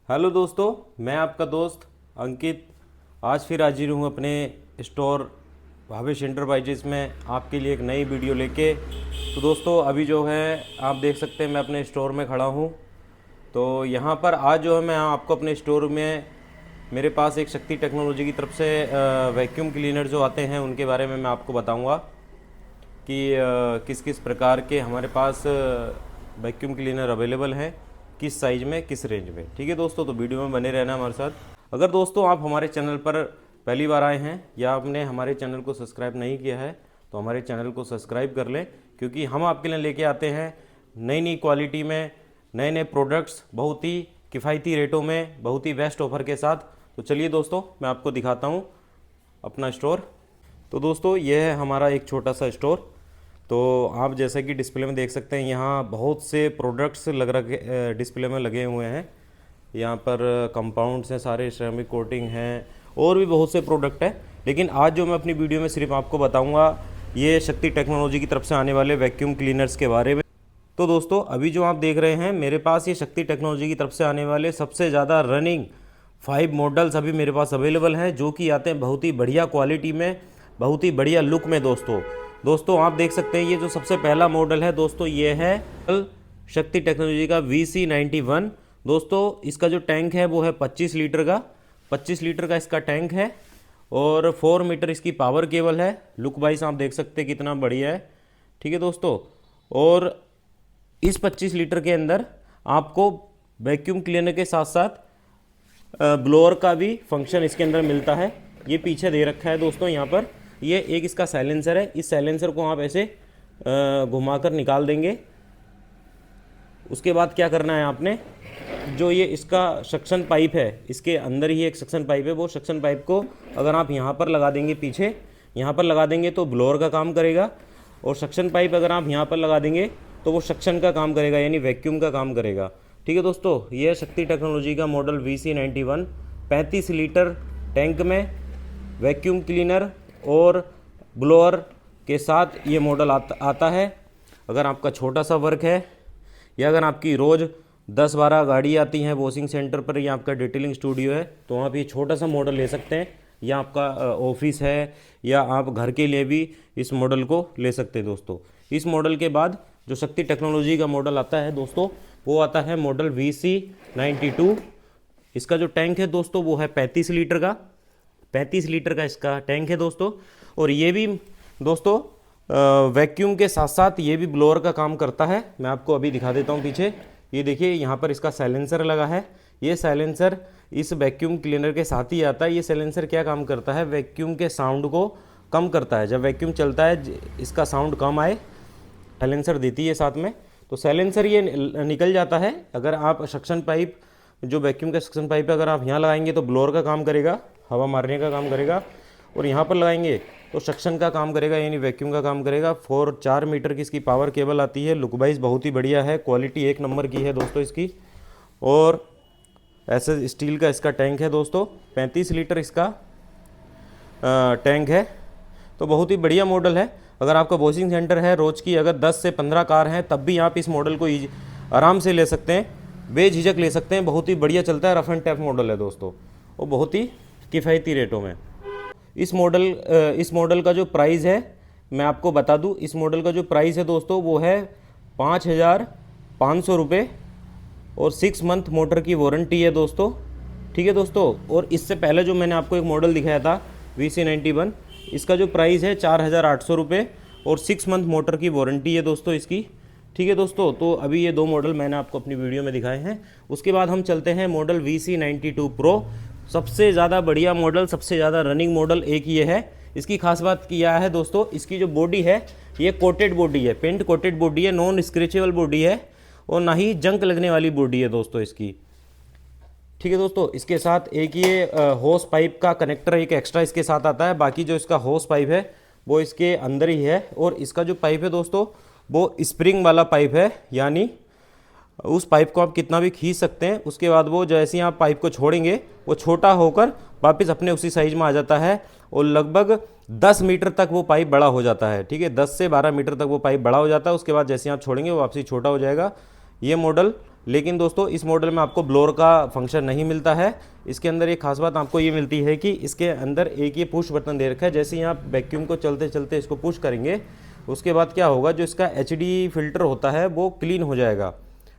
Hello दोस्तों, मैं आपका दोस्त अंकित आज फिर हाजिर हूँ अपने स्टोर भावेश एंटरप्राइजेस में आपके लिए एक नई वीडियो लेके। तो दोस्तों अभी जो है आप देख सकते हैं मैं अपने स्टोर में खड़ा हूँ। तो यहाँ पर आज जो है मैं आपको अपने स्टोर में मेरे पास एक शक्ति टेक्नोलॉजी की तरफ से वैक्यूम क्लीनर जो आते हैं उनके बारे में मैं आपको बताऊँगा कि किस किस प्रकार के हमारे पास वैक्यूम क्लीनर अवेलेबल हैं, किस साइज़ में, किस रेंज में। ठीक है दोस्तों, तो वीडियो में बने रहना हमारे साथ। अगर दोस्तों आप हमारे चैनल पर पहली बार आए हैं या आपने हमारे चैनल को सब्सक्राइब नहीं किया है तो हमारे चैनल को सब्सक्राइब कर लें, क्योंकि हम आपके लिए लेके आते हैं नई नई क्वालिटी में नए नए प्रोडक्ट्स बहुत ही किफ़ायती रेटों में, बहुत ही बेस्ट ऑफर के साथ। तो चलिए दोस्तों मैं आपको दिखाता हूँ अपना स्टोर। तो दोस्तों ये है हमारा एक छोटा सा स्टोर। तो आप जैसा कि डिस्प्ले में देख सकते हैं यहाँ बहुत से प्रोडक्ट्स लग रखे डिस्प्ले में लगे हुए हैं। यहाँ पर कंपाउंड्स हैं, सारे सिरेमिक कोटिंग हैं और भी बहुत से प्रोडक्ट हैं। लेकिन आज जो मैं अपनी वीडियो में सिर्फ आपको बताऊँगा ये शक्ति टेक्नोलॉजी की तरफ से आने वाले वैक्यूम क्लीनर्स के बारे में। तो दोस्तों अभी जो आप देख रहे हैं मेरे पास ये शक्ति टेक्नोलॉजी की तरफ से आने वाले सबसे ज़्यादा रनिंग 5 मॉडल्स अभी मेरे पास अवेलेबल हैं, जो कि आते हैं बहुत ही बढ़िया क्वालिटी में, बहुत ही बढ़िया लुक में। दोस्तों आप देख सकते हैं ये जो सबसे पहला मॉडल है दोस्तों, ये है शक्ति टेक्नोलॉजी का VC91। दोस्तों इसका जो टैंक है वो है 25 लीटर का, 25 लीटर का इसका टैंक है और 4 मीटर इसकी पावर केबल है। लुक वाइज आप देख सकते हैं कितना बढ़िया है। ठीक है दोस्तों, और इस 25 लीटर के अंदर आपको वैक्यूम क्लीनर के साथ साथ ब्लोअर का भी फंक्शन इसके अंदर मिलता है। ये पीछे दे रखा है दोस्तों, यहाँ पर ये एक इसका साइलेंसर है। इस साइलेंसर को आप ऐसे घुमाकर निकाल देंगे। उसके बाद क्या करना है आपने, जो ये इसका सक्शन पाइप है, इसके अंदर ही एक सक्शन पाइप है, वो सक्शन पाइप को अगर आप यहाँ पर लगा देंगे, पीछे यहाँ पर लगा देंगे तो ब्लोअर का काम करेगा, और सक्शन पाइप अगर आप यहाँ पर लगा देंगे तो वो सक्शन का काम करेगा, यानी वैक्यूम का काम करेगा। ठीक है दोस्तों, ये शक्ति टेक्नोलॉजी का मॉडल VC91 35 लीटर टैंक में वैक्यूम क्लीनर और ब्लोअर के साथ ये मॉडल आता है। अगर आपका छोटा सा वर्क है या अगर आपकी रोज़ 10-12 गाड़ी आती हैं वॉशिंग सेंटर पर या आपका डिटेलिंग स्टूडियो है तो आप ये छोटा सा मॉडल ले सकते हैं, या आपका ऑफिस है या आप घर के लिए भी इस मॉडल को ले सकते हैं। दोस्तों इस मॉडल के बाद जो शक्ति टेक्नोलॉजी का मॉडल आता है दोस्तों, वो आता है मॉडल VC92। इसका जो टैंक है दोस्तों वो है 35 लीटर का, 35 लीटर का इसका टैंक है दोस्तों। और ये भी दोस्तों वैक्यूम के साथ साथ ये भी ब्लोअर का काम करता है। मैं आपको अभी दिखा देता हूँ पीछे, ये देखिए यहाँ पर इसका साइलेंसर लगा है। ये साइलेंसर इस वैक्यूम क्लीनर के साथ ही आता है। ये साइलेंसर क्या काम करता है, वैक्यूम के साउंड को कम करता है। जब वैक्यूम चलता है इसका साउंड कम आए, साइलेंसर देती है साथ में, तो साइलेंसर ये निकल जाता है। अगर आप सक्शन पाइप, जो वैक्यूम का सक्शन पाइप है, अगर आप यहाँ लगाएंगे तो ब्लोअर का काम करेगा, हवा मारने का काम करेगा, और यहाँ पर लगाएंगे तो सक्शन का काम करेगा, यानी वैक्यूम का काम करेगा। 4 मीटर की इसकी पावर केबल आती है। लुक वाइज बहुत ही बढ़िया है, क्वालिटी एक नंबर की है दोस्तों इसकी। और ऐसे स्टील का इसका टैंक है दोस्तों, 35 लीटर इसका टैंक है। तो बहुत ही बढ़िया मॉडल है। अगर आपका वॉशिंग सेंटर है, रोज़ की अगर 10 से 15 कार हैं, तब भी आप इस मॉडल को आराम से ले सकते हैं, बेझिझक ले सकते हैं। बहुत ही बढ़िया चलता है, रफ एंड टफ मॉडल है दोस्तों, और बहुत ही किफ़ायती रेटों में। इस मॉडल का जो प्राइस है मैं आपको बता दूं, इस मॉडल का जो प्राइस है दोस्तों वो है 5,500 रुपये, और 6 मंथ मोटर की वारंटी है दोस्तों। ठीक है दोस्तों, और इससे पहले जो मैंने आपको एक मॉडल दिखाया था VC91, इसका जो प्राइस है 4,800 रुपये, और 6 मंथ मोटर की वारंटी है दोस्तों इसकी। ठीक है दोस्तों, तो अभी ये 2 मॉडल मैंने आपको अपनी वीडियो में दिखाए हैं। उसके बाद हम चलते हैं मॉडल VC92 प्रो। सबसे ज़्यादा बढ़िया मॉडल, सबसे ज़्यादा रनिंग मॉडल एक ये है। इसकी खास बात क्या है दोस्तों, इसकी जो बॉडी है ये कोटेड बॉडी है, पेंट कोटेड बॉडी है, नॉन स्क्रैचेबल बॉडी है, और ना ही जंक लगने वाली बॉडी है दोस्तों इसकी। ठीक है दोस्तों, इसके साथ एक ये होस पाइप का कनेक्टर एक एक्स्ट्रा इसके साथ आता है। बाकी जो इसका होस पाइप है वो इसके अंदर ही है, और इसका जो पाइप है दोस्तों वो स्प्रिंग वाला पाइप है, यानी उस पाइप को आप कितना भी खींच सकते हैं। उसके बाद वो जैसे ही आप पाइप को छोड़ेंगे वो छोटा होकर वापस अपने उसी साइज में आ जाता है, और लगभग 10 मीटर तक वो पाइप बड़ा हो जाता है। ठीक है, 10 से 12 मीटर तक वो पाइप बड़ा हो जाता है। उसके बाद जैसे आप छोड़ेंगे वो वापसी छोटा हो जाएगा। ये मॉडल लेकिन दोस्तों इस मॉडल में आपको ब्लोअर का फंक्शन नहीं मिलता है। इसके अंदर एक खास बात आपको ये मिलती है कि इसके अंदर एक ये पुश बटन दे रखा है। जैसे ही आप वैक्यूम को चलते चलते इसको पुश करेंगे, उसके बाद क्या होगा, जो इसका एचडी फिल्टर होता है वो क्लीन हो जाएगा।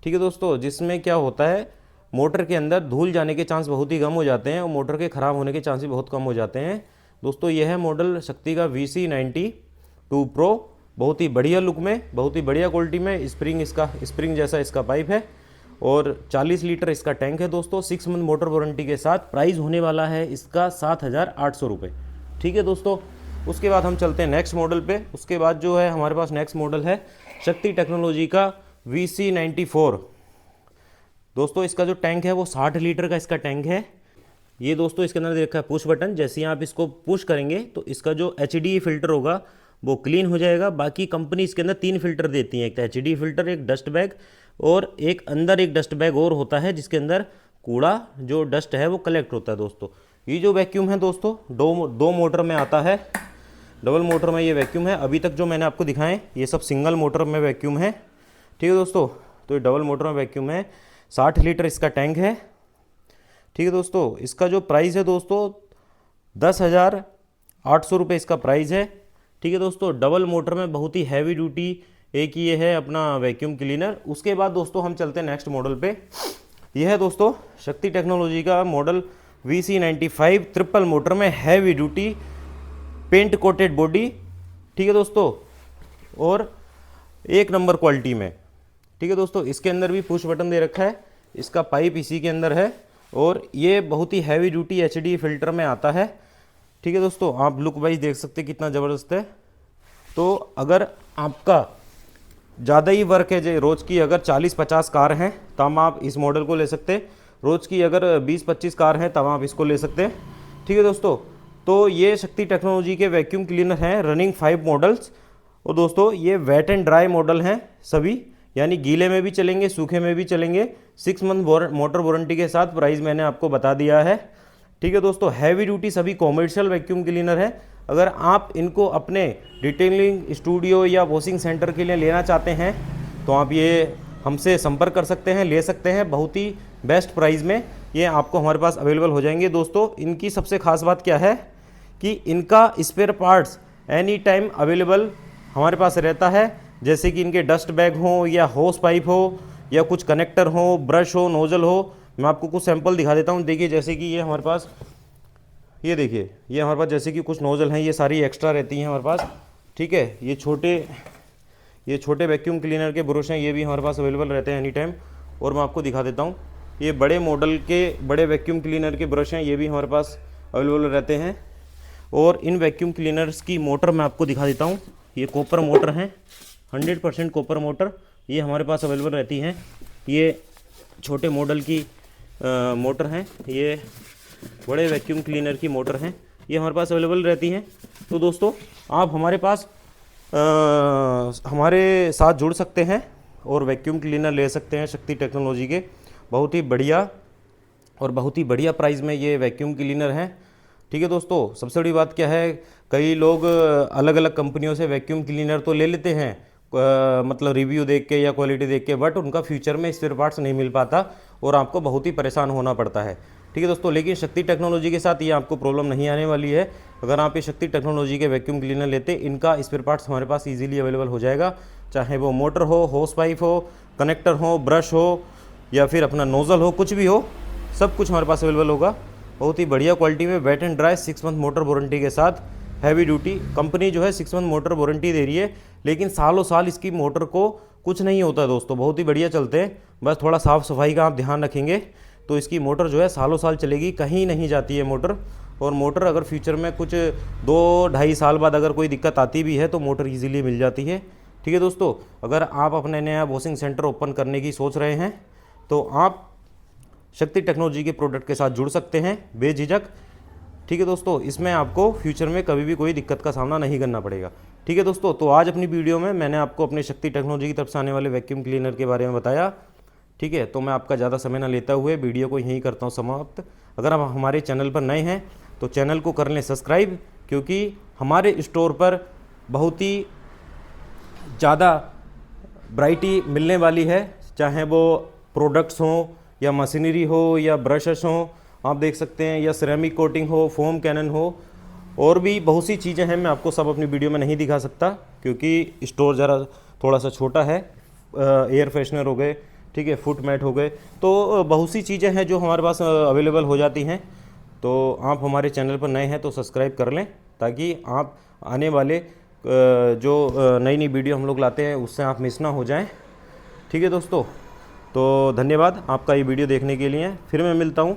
ठीक है दोस्तों, जिसमें क्या होता है, मोटर के अंदर धूल जाने के चांस बहुत ही कम हो जाते हैं और मोटर के ख़राब होने के चांस भी बहुत कम हो जाते हैं। दोस्तों यह है मॉडल शक्ति का VC92 प्रो। बहुत ही बढ़िया लुक में, बहुत ही बढ़िया क्वालिटी में, स्प्रिंग जैसा इसका पाइप है और 40 लीटर इसका टैंक है दोस्तों। 6 मंथ मोटर वारंटी के साथ प्राइस होने वाला है इसका 7,800 रुपये। ठीक है दोस्तों, उसके बाद हम चलते हैं नेक्स्ट मॉडल पे। उसके बाद जो है हमारे पास नेक्स्ट मॉडल है शक्ति टेक्नोलॉजी का VC94। दोस्तों इसका जो टैंक है वो 60 लीटर का इसका टैंक है। ये दोस्तों इसके अंदर दे रखा है पुश बटन। जैसे ही आप इसको पुश करेंगे तो इसका जो एचडी फिल्टर होगा वो क्लीन हो जाएगा। बाकी कंपनी इसके अंदर 3 फिल्टर देती है, एक तो एचडी फिल्टर, एक डस्ट बैग और एक अंदर एक डस्ट बैग और होता है जिसके अंदर कूड़ा जो डस्ट है वो कलेक्ट होता है। दोस्तों ये जो वैक्यूम है दोस्तों दो मोटर में आता है, डबल मोटर में ये वैक्यूम है। अभी तक जो मैंने आपको दिखाएं ये सब सिंगल मोटर में वैक्यूम है। ठीक है दोस्तों, तो ये डबल मोटर में वैक्यूम है। 60 लीटर इसका टैंक है। ठीक है दोस्तों, इसका जो प्राइस है दोस्तों 10,800 रुपये इसका प्राइस है। ठीक है दोस्तों, डबल मोटर में बहुत ही हैवी ड्यूटी एक ये है अपना वैक्यूम क्लीनर। उसके बाद दोस्तों हम चलते हैं नेक्स्ट मॉडल पे। यह है दोस्तों शक्ति टेक्नोलॉजी का मॉडल VC95 ट्रिपल मोटर में heavy duty paint coated body. ठीक है दोस्तों, और 1 नंबर क्वालिटी में। ठीक है दोस्तों, इसके अंदर भी पुश बटन दे रखा है, इसका पाइप इसी के अंदर है और ये बहुत ही हैवी ड्यूटी एचडी फिल्टर में आता है। ठीक है दोस्तों, आप लुक वाइज देख सकते हैं कितना ज़बरदस्त है। तो अगर आपका ज़्यादा ही वर्क है, रोज़ की अगर 40-50 कार हैं तब आप इस मॉडल को ले सकते हैं। रोज़ की अगर 20-25 कार हैं तब आप इसको ले सकते हैं। ठीक है दोस्तों, तो ये शक्ति टेक्नोलॉजी के वैक्यूम क्लीनर हैं रनिंग 5 मॉडल्स। और दोस्तों ये वेट एंड ड्राई मॉडल हैं सभी, यानी गीले में भी चलेंगे सूखे में भी चलेंगे। 6 मंथ मोटर वारंटी के साथ प्राइस मैंने आपको बता दिया है। ठीक है दोस्तों, हैवी ड्यूटी सभी कॉमर्शियल वैक्यूम क्लीनर है। अगर आप इनको अपने डिटेलिंग स्टूडियो या वॉशिंग सेंटर के लिए लेना चाहते हैं तो आप ये हमसे संपर्क कर सकते हैं, ले सकते हैं। बहुत ही बेस्ट प्राइस में ये आपको हमारे पास अवेलेबल हो जाएंगे। दोस्तों इनकी सबसे खास बात क्या है कि इनका spare parts any time available हमारे पास रहता है। जैसे कि इनके डस्ट बैग हो या होस पाइप हो या कुछ कनेक्टर हो, ब्रश हो, नोजल हो। मैं आपको कुछ सैंपल दिखा देता हूँ। देखिए जैसे कि ये हमारे पास, ये देखिए ये हमारे पास जैसे कि कुछ नोजल हैं, ये सारी एक्स्ट्रा रहती हैं हमारे पास। ठीक है, ये छोटे वैक्यूम क्लीनर के ब्रश हैं, ये भी हमारे पास अवेलेबल रहते हैं एनी टाइम। और मैं आपको दिखा देता हूँ, ये बड़े मॉडल के बड़े वैक्यूम क्लीनर के ब्रश हैं, ये भी हमारे पास अवेलेबल रहते हैं। और इन वैक्यूम क्लीनर्स की मोटर मैं आपको दिखा देता हूँ। ये कॉपर मोटर हैं, 100% कॉपर मोटर ये हमारे पास अवेलेबल रहती हैं। ये छोटे मॉडल की मोटर हैं, ये बड़े वैक्यूम क्लीनर की मोटर हैं, ये हमारे पास अवेलेबल रहती हैं। तो दोस्तों आप हमारे पास हमारे साथ जुड़ सकते हैं और वैक्यूम क्लीनर ले सकते हैं शक्ति टेक्नोलॉजी के। बहुत ही बढ़िया और बहुत ही बढ़िया प्राइस में ये वैक्यूम क्लीनर हैं। ठीक है दोस्तों, सबसे बड़ी बात क्या है, कई लोग अलग अलग कंपनियों से वैक्यूम क्लीनर तो ले लेते हैं मतलब रिव्यू देख के या क्वालिटी देख के, बट उनका फ्यूचर में स्पेयर पार्ट्स नहीं मिल पाता और आपको बहुत ही परेशान होना पड़ता है। ठीक है दोस्तों, लेकिन शक्ति टेक्नोलॉजी के साथ ये आपको प्रॉब्लम नहीं आने वाली है। अगर आप ये शक्ति टेक्नोलॉजी के वैक्यूम क्लीनर लेते, इनका स्पेयर पार्ट्स हमारे पास इजीली अवेलेबल हो जाएगा। चाहे वो मोटर हो, होस पाइप हो, कनेक्टर हो, ब्रश हो या फिर अपना नोज़ल हो, कुछ भी हो, सब कुछ हमारे पास अवेलेबल होगा। बहुत ही बढ़िया क्वालिटी में wet and dry 6 month motor warranty के साथ हैवी ड्यूटी। कंपनी जो है 6 मंथ मोटर वारंटी दे रही है, लेकिन सालों साल इसकी मोटर को कुछ नहीं होता दोस्तों, बहुत ही बढ़िया चलते हैं। बस थोड़ा साफ़ सफाई का आप ध्यान रखेंगे तो इसकी मोटर जो है सालों साल चलेगी, कहीं नहीं जाती है मोटर। और मोटर अगर फ्यूचर में कुछ 2-2.5 साल बाद अगर कोई दिक्कत आती भी है तो मोटर ईजिली मिल जाती है। ठीक है दोस्तों, अगर आप अपने नया वॉशिंग सेंटर ओपन करने की सोच रहे हैं तो आप शक्ति टेक्नोलॉजी के प्रोडक्ट के साथ जुड़ सकते हैं बेझिझक। ठीक है दोस्तों, इसमें आपको फ्यूचर में कभी भी कोई दिक्कत का सामना नहीं करना पड़ेगा। ठीक है दोस्तों, तो आज अपनी वीडियो में मैंने आपको अपने शक्ति टेक्नोलॉजी की तरफ से आने वाले वैक्यूम क्लीनर के बारे में बताया। ठीक है, तो मैं आपका ज़्यादा समय ना लेता हुए वीडियो को यहीं करता हूँ समाप्त। अगर आप हमारे चैनल पर नए हैं तो चैनल को कर लें सब्सक्राइब, क्योंकि हमारे स्टोर पर बहुत ही ज़्यादा वैरायटी मिलने वाली है। चाहे वो प्रोडक्ट्स हों या मशीनरी हो या ब्रशेस हों, आप देख सकते हैं, या सिरेमिक कोटिंग हो, फोम कैनन हो, और भी बहुत सी चीज़ें हैं। मैं आपको सब अपनी वीडियो में नहीं दिखा सकता क्योंकि स्टोर ज़रा थोड़ा सा छोटा है। एयर फ्रेशनर हो गए, ठीक है, फुट मैट हो गए, तो बहुत सी चीज़ें हैं जो हमारे पास अवेलेबल हो जाती हैं। तो आप हमारे चैनल पर नए हैं तो सब्सक्राइब कर लें ताकि आप आने वाले जो नई नई वीडियो हम लोग लाते हैं उससे आप मिस ना हो जाएं। ठीक है दोस्तों, तो धन्यवाद आपका ये वीडियो देखने के लिए। फिर मैं मिलता हूँ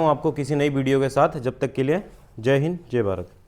आपको किसी नई वीडियो के साथ। जब तक के लिए जय हिंद, जय भारत।